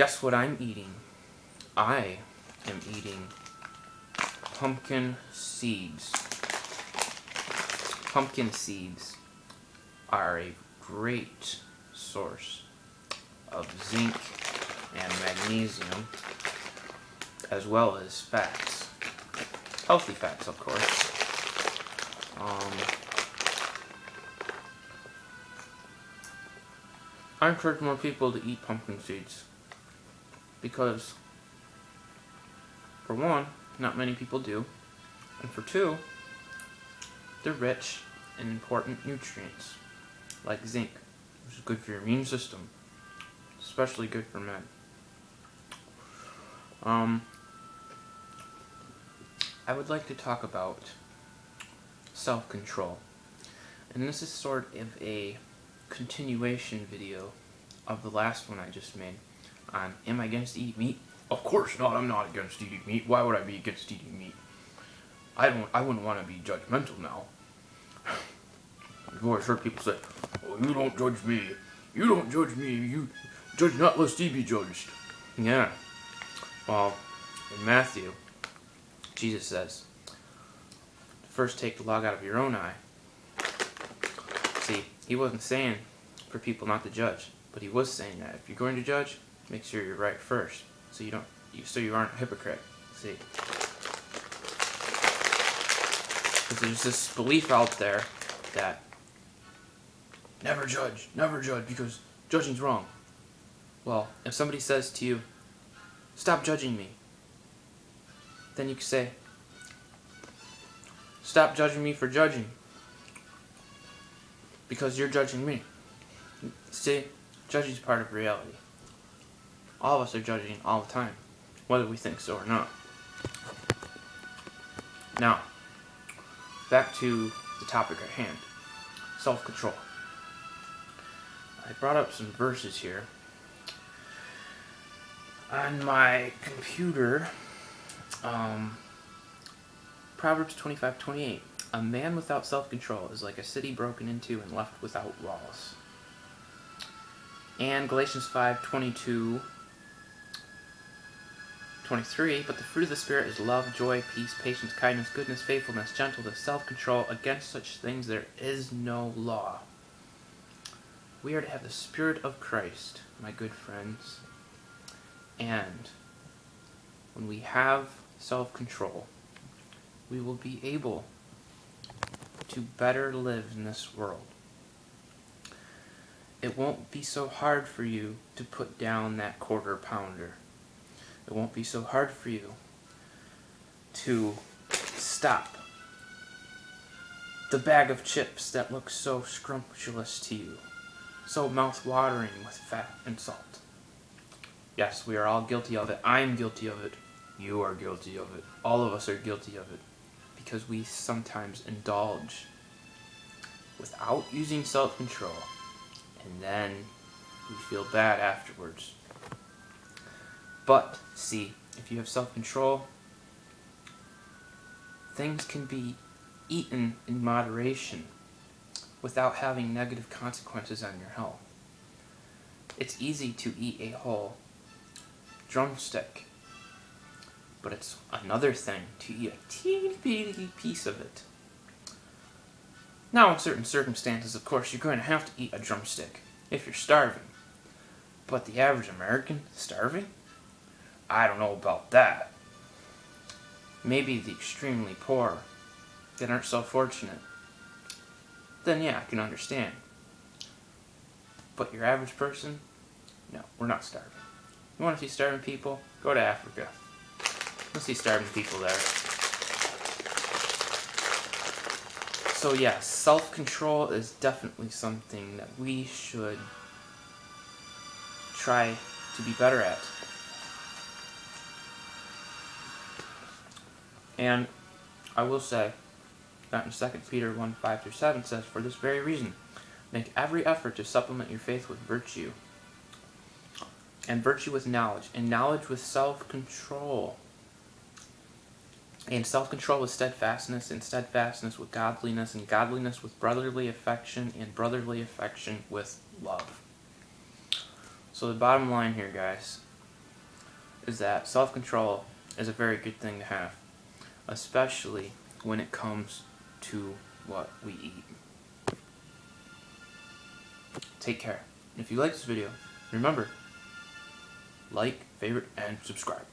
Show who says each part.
Speaker 1: guess what I'm eating? I am eating pumpkin seeds. Pumpkin seeds are a great source of zinc and magnesium, as well as fats. Healthy fats, of course. I encourage more people to eat pumpkin seeds because, for one, not many people do, and for two, they're rich in important nutrients like zinc, which is good for your immune system, especially good for men. I would like to talk about self-control, and this is sort of a continuation video of the last one I just made on am I against eating meat? Of course not, I'm not against eating meat. Why would I be against eating meat? I wouldn't want to be judgmental now. I've always heard people say, oh, you don't judge me. You don't judge me. You judge not lest ye be judged. Yeah. Well, in Matthew, Jesus says, first take the log out of your own eye. See, he wasn't saying for people not to judge, but he was saying that if you're going to judge, make sure you're right first, so you aren't a hypocrite. See, because there's this belief out there that never judge because judging's wrong. Well, if somebody says to you, stop judging me, then you can say, stop judging me for judging, because you're judging me. See, judging is part of reality. All of us are judging all the time, whether we think so or not. Now, back to the topic at hand, self-control. I brought up some verses here. On my computer, Proverbs 25:28. A man without self-control is like a city broken into and left without walls. And Galatians 5:22-23. But the fruit of the Spirit is love, joy, peace, patience, kindness, goodness, faithfulness, gentleness, self-control. Against such things there is no law. We are to have the Spirit of Christ, my good friends. And when we have self-control, we will be able to better live in this world. It won't be so hard for you to put down that quarter pounder. It won't be so hard for you to stop the bag of chips that looks so scrumptious to you, so mouth-watering with fat and salt. Yes, we are all guilty of it. I'm guilty of it. You are guilty of it. All of us are guilty of it. Because we sometimes indulge without using self-control, and then we feel bad afterwards. But, see, if you have self-control, things can be eaten in moderation without having negative consequences on your health. It's easy to eat a whole drumstick, but it's another thing to eat a teeny bitty piece of it. Now, in certain circumstances, of course, you're going to have to eat a drumstick if you're starving. But the average American starving? I don't know about that. Maybe the extremely poor that aren't so fortunate. Then yeah, I can understand. But your average person? No, we're not starving. You want to see starving people? Go to Africa. You'll see starving people there. So yeah, self-control is definitely something that we should try to be better at. And I will say that in 2 Peter 1:5-7 says, for this very reason, make every effort to supplement your faith with virtue, and virtue with knowledge, and knowledge with self-control, and self-control with steadfastness, and steadfastness with godliness, and godliness with brotherly affection, and brotherly affection with love. So the bottom line here, guys, is that self-control is a very good thing to have, especially when it comes to what we eat. Take care. If you like this video, remember, like, favorite, and subscribe.